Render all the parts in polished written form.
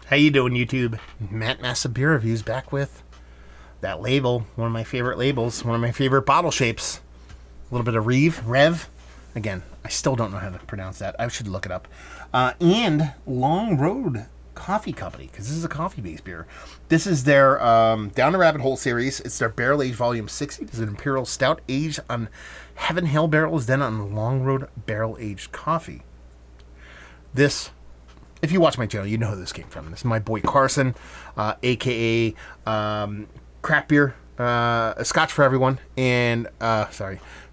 How you doing, YouTube? Matt Massa Beer Reviews back with that label, one of my favorite labels, one of my favorite bottle shapes. A little bit of REVE. Again, I still don't know how to pronounce that. I should look it up. And Long Road Coffee Company, because this is a coffee-based beer. This is their Down the Rabbit Hole series. It's their Barrel Aged Volume 60. It's an Imperial Stout aged on Heaven Hill barrels, then on Long Road Barrel Aged Coffee. This, if you watch my channel, you know who this came from. This is my boy Carson, a.k.a. Craft Beer, Scotch for Everyone, and,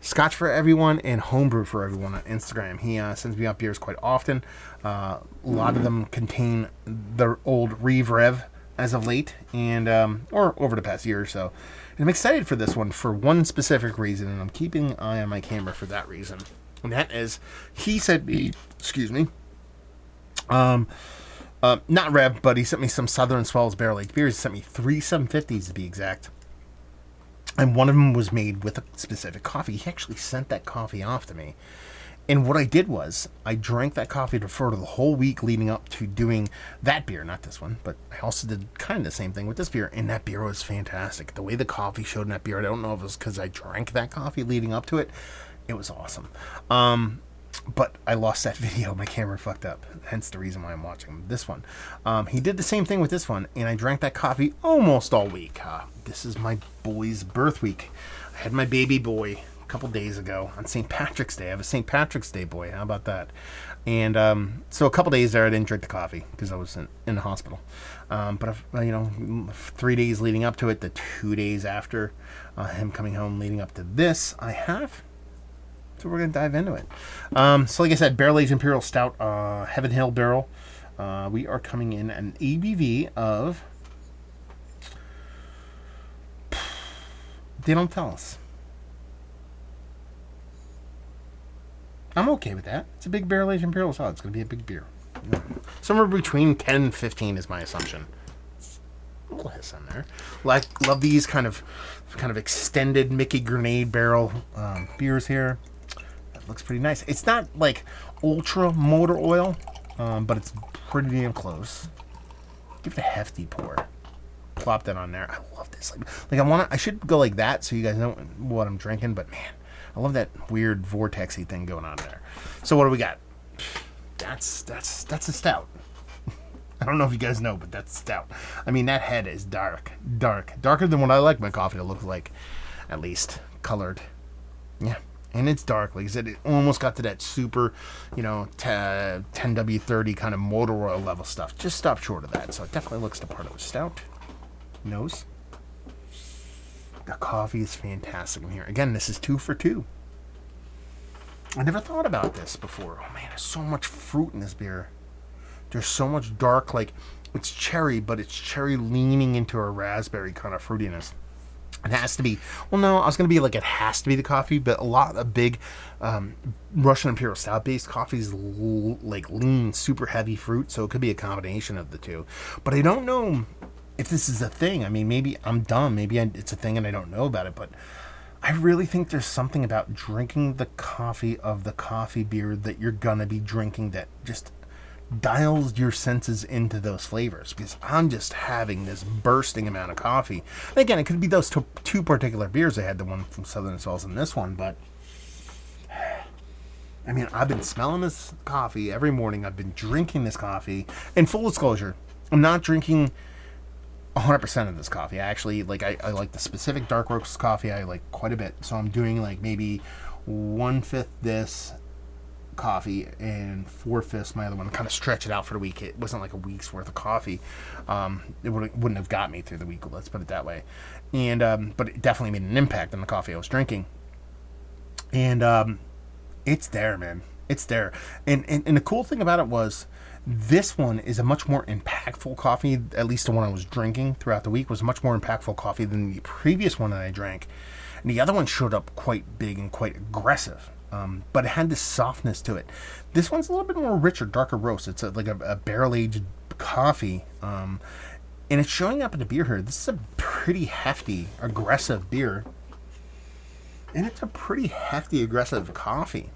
Scotch for Everyone and Homebrew for Everyone on Instagram. He sends me out beers quite often. A lot of them contain the old REVE as of late, and or over the past year or so. And I'm excited for this one for one specific reason, and I'm keeping an eye on my camera for that reason. And that is, he sent me, not REV, but he sent me some Southern Swells barrel aged beers. He sent me 3 750s to be exact. And one of them was made with a specific coffee. He actually sent that coffee off to me. And what I did was, I drank that coffee for the whole week leading up to doing that beer, not this one, but I also did kind of the same thing with this beer, and that beer was fantastic. The way the coffee showed in that beer, I don't know if it was because I drank that coffee leading up to it. It was awesome. But I lost that video. My camera fucked up. Hence the reason why I'm watching this one. He did the same thing with this one, and I drank that coffee almost all week. This is my boy's birth week. I had my baby boy a couple days ago on St. Patrick's Day. I have a St. Patrick's Day boy. How about that? And so a couple days there, I didn't drink the coffee because I was in the hospital. But 3 days leading up to it, the 2 days after him coming home leading up to this, I have. So we're going to dive into it. So like I said, Barrel Aged Imperial Stout, Heaven Hill Barrel. We are coming in an ABV of... They don't tell us. I'm okay with that. It's a big Barrel Aged Imperial Stout. It's going to be a big beer. Somewhere between 10 and 15 is my assumption. A little hiss on there. Love these kind of extended Mickey Grenade barrel beers here. Looks pretty nice. It's not like ultra motor oil, but it's pretty damn close. Give it a hefty pour. Plop that on there. I love this. I should go like that so you guys know what I'm drinking. But man, I love that weird vortexy thing going on there. So what do we got? That's a stout. I don't know if you guys know, but that's stout. I mean, that head is darker than what I like my coffee to look like, at least colored. Yeah. And it's dark. Like I said, it almost got to that super, 10W30 kind of motor oil level stuff. Just stopped short of that. So it definitely looks the part of a stout. Nose. The coffee is fantastic in here. Again, this is 2 for 2. I never thought about this before. Oh man, there's so much fruit in this beer. There's so much dark, it's cherry, but it's cherry leaning into a raspberry kind of fruitiness. It has to be, well, no, I was going to be it has to be the coffee, but a lot of big Russian Imperial Stout-based coffees lean super heavy fruit, so it could be a combination of the two. But I don't know if this is a thing. I mean, maybe I'm dumb. Maybe it's a thing and I don't know about it, but I really think there's something about drinking the coffee of the coffee beer that you're going to be drinking that just dials your senses into those flavors, because I'm just having this bursting amount of coffee. And again, it could be those two particular beers. I had the one from Southern Swells and this one, but I mean, I've been smelling this coffee every morning. I've been drinking this coffee. In full disclosure, I'm not drinking 100% of this coffee. I actually I like the specific dark roast coffee. I like quite a bit, so I'm doing maybe 1/5 this coffee and 4/5 my other one. Kind of stretch it out for the week. It wasn't a week's worth of coffee. It wouldn't have got me through the week, let's put it that way. And but it definitely made an impact on the coffee I was drinking. And it's there, man. It's there. And the cool thing about it was, this one is a much more impactful coffee. At least the one I was drinking throughout the week was a much more impactful coffee than the previous one that I drank. And the other one showed up quite big and quite aggressive. But it had this softness to it. This one's a little bit more richer, darker roast. It's a barrel-aged coffee. And it's showing up in the beer here. This is a pretty hefty, aggressive beer. And it's a pretty hefty, aggressive coffee.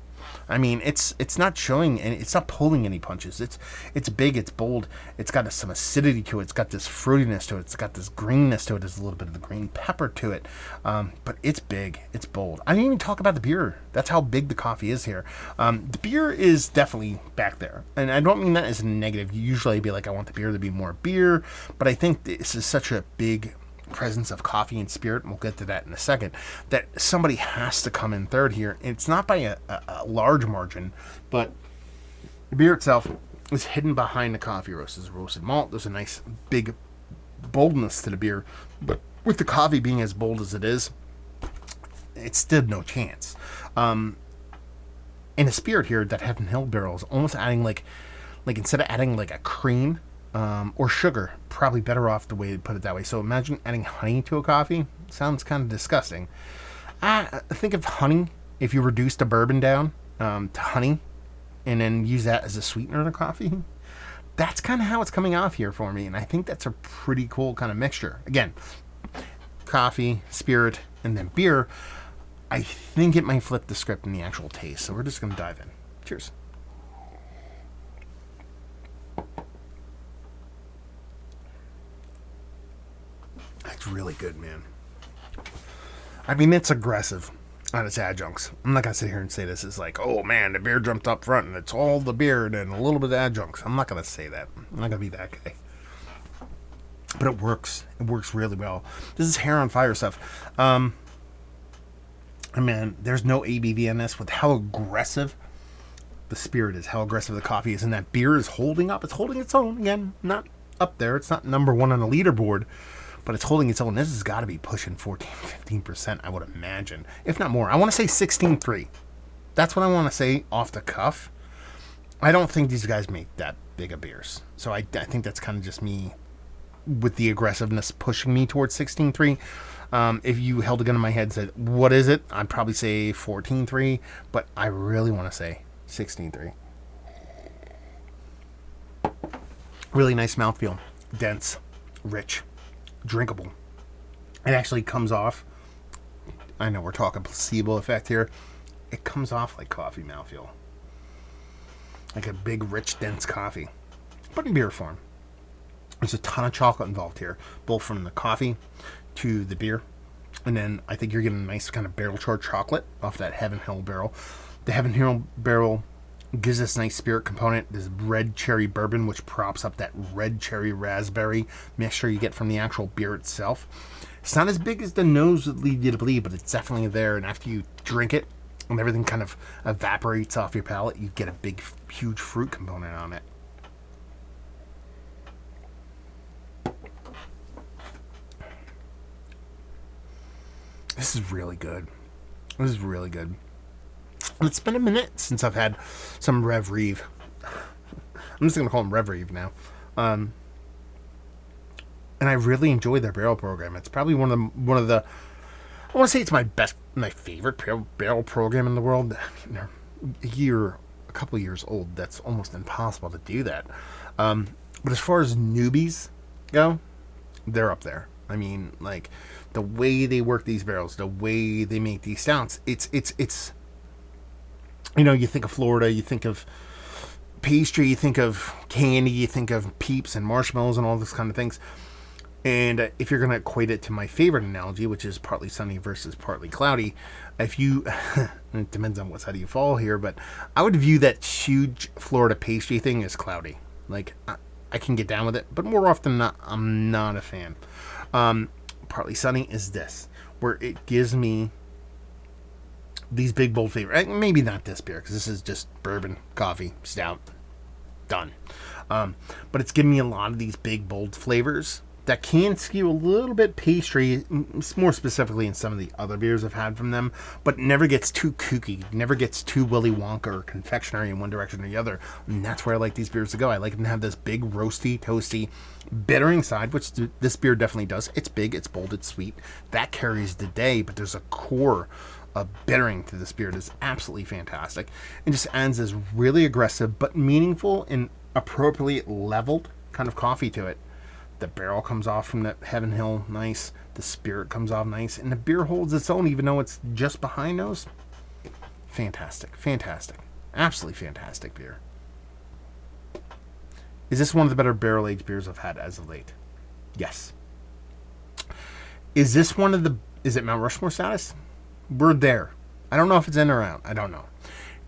I mean, it's not showing and it's not pulling any punches. It's big, it's bold, it's got some acidity to it, it's got this fruitiness to it, it's got this greenness to it, there's a little bit of the green pepper to it. But it's big, it's bold. I didn't even talk about the beer. That's how big the coffee is here. The beer is definitely back there, and I don't mean that as a negative. Usually I'd be like, I want the beer to be more beer, but I think this is such a big presence of coffee and spirit, and we'll get to that in a second, that somebody has to come in third here. It's not by a large margin, but the beer itself is hidden behind the coffee roast. There's a roasted malt, there's a nice big boldness to the beer, but with the coffee being as bold as it is, it stood no chance. In a spirit here, that Heaven Hill barrel is almost adding like instead of adding like a cream or sugar, probably better off the way to put it that way. So imagine adding honey to a coffee. Sounds kind of disgusting. Think of honey, if you reduce the bourbon down to honey and then use that as a sweetener in a coffee. That's kind of how it's coming off here for me, and I think that's a pretty cool kind of mixture. Again, coffee, spirit, and then beer. I think it might flip the script in the actual taste, so we're just going to dive in. Cheers. It's really good, man. I mean, it's aggressive on its adjuncts. I'm not going to sit here and say this is like, oh man, the beer jumped up front and it's all the beer and a little bit of adjuncts. I'm not going to say that. I'm not going to be that guy. But it works. It works really well. This is hair on fire stuff. Man, there's no ABV in this with how aggressive the spirit is, how aggressive the coffee is, and that beer is holding up. It's holding its own. Again, not up there. It's not number one on the leaderboard, but it's holding its own. This has got to be pushing 14-15%, I would imagine, if not more. I want to say 16.3. That's what I want to say off the cuff. I don't think these guys make that big of beers, so I think that's kind of just me with the aggressiveness pushing me towards 16.3. If you held a gun in my head and said, what is it? I'd probably say 14.3, but I really want to say 16.3. Really nice mouthfeel. Dense, rich, drinkable. It actually comes off, I know we're talking placebo effect here, it comes off like coffee mouthfeel. Like a big, rich, dense coffee, but in beer form. There's a ton of chocolate involved here, both from the coffee to the beer. And then I think you're getting a nice kind of barrel-charred chocolate off that Heaven Hill barrel. The Heaven Hill barrel gives this nice spirit component, this red cherry bourbon, which props up that red cherry raspberry mixture you get from the actual beer itself. It's not as big as the nose would lead you to believe, but it's definitely there. And after you drink it and everything kind of evaporates off your palate, you get a big, huge fruit component on it. This is really good. This is really good. It's been a minute since I've had some REVE. I'm just going to call them REVE now. And I really enjoy their barrel program. It's probably one of the I want to say it's my favorite barrel program in the world. They're a couple of years old. That's almost impossible to do that. But as far as newbies go, they're up there. I mean, like, the way they work these barrels, the way they make these stouts, it's you know, you think of Florida, you think of pastry, you think of candy, you think of Peeps and marshmallows and all those kind of things. And if you're going to equate it to my favorite analogy, which is partly sunny versus partly cloudy, if you, it depends on what side you fall here, but I would view that huge Florida pastry thing as cloudy. Like, I can get down with it, but more often than not, I'm not a fan. Partly sunny is this, where it gives me these big bold flavors. Maybe not this beer, because this is just bourbon, coffee, stout, done. But it's giving me a lot of these big bold flavors that can skew a little bit pastry, more specifically in some of the other beers I've had from them, but never gets too kooky, never gets too Willy Wonka or confectionery in one direction or the other. And that's where I like these beers to go. I like them to have this big, roasty, toasty, bittering side, which this beer definitely does. It's big, it's bold, it's sweet. That carries the day, but there's a core of bittering to this beer that is absolutely fantastic. And just adds this really aggressive, but meaningful and appropriately leveled kind of coffee to it. The barrel comes off from that Heaven Hill nice. The spirit comes off nice. And the beer holds its own even though it's just behind those. Fantastic. Fantastic. Absolutely fantastic beer. Is this one of the better barrel-aged beers I've had as of late? Yes. Is this one of the... Is it Mount Rushmore status? We're there. I don't know if it's in or out. I don't know.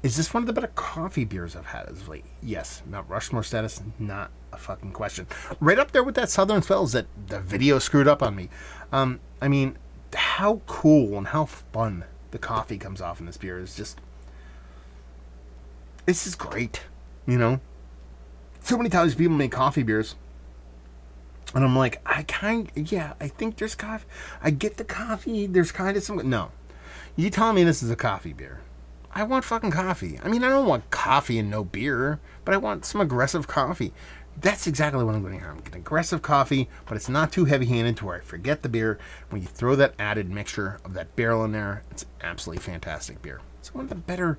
Is this one of the better coffee beers I've had as of late? Yes. Mount Rushmore status? Not a fucking question. Right up there with that Southern Swells that the video screwed up on me. I mean, how cool and how fun the coffee comes off in this beer is just... This is great, you know? So many times people make coffee beers, and I'm like, I think there's coffee. I get the coffee. There's kind of some... No. You telling me this is a coffee beer. I want fucking coffee. I mean, I don't want coffee and no beer, but I want some aggressive coffee. That's exactly what I'm going to have. I'm getting aggressive coffee, but it's not too heavy-handed to where I forget the beer. When you throw that added mixture of that barrel in there, it's absolutely fantastic beer. It's one of the better,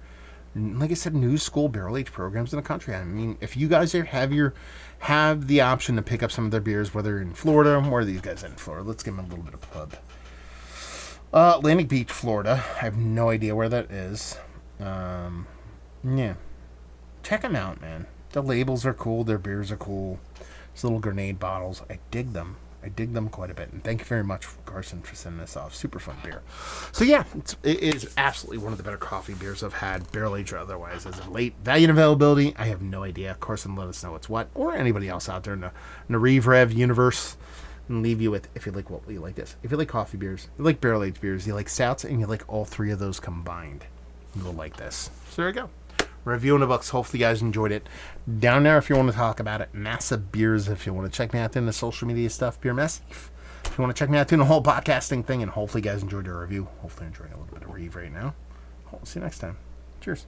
like I said, new school barrel-aged programs in the country. I mean, if you guys have the option to pick up some of their beers, whether in Florida, where are these guys in Florida? Let's give them a little bit of pub. Atlantic Beach, Florida. I have no idea where that is. Yeah. Check them out, man. The labels are cool. Their beers are cool. These little grenade bottles. I dig them. I dig them quite a bit. And thank you very much, Carson, for sending this off. Super fun beer. So, yeah, it is absolutely one of the better coffee beers I've had, barrel-aged or otherwise. As of late, value and availability, I have no idea. Carson, let us know what's what. Or anybody else out there in the REVE universe. And leave you with, if you like what you like this. If you like coffee beers, you like barrel-aged beers, you like stouts, and you like all three of those combined, you will like this. So there you go. Review in the books. Hopefully you guys enjoyed it. Down there if you want to talk about it. Massive Beers if you want to check me out in the social media stuff. Beer Massive. If you want to check me out in the whole podcasting thing. And hopefully you guys enjoyed your review. Hopefully you're enjoying a little bit of REVE right now. See you next time. Cheers.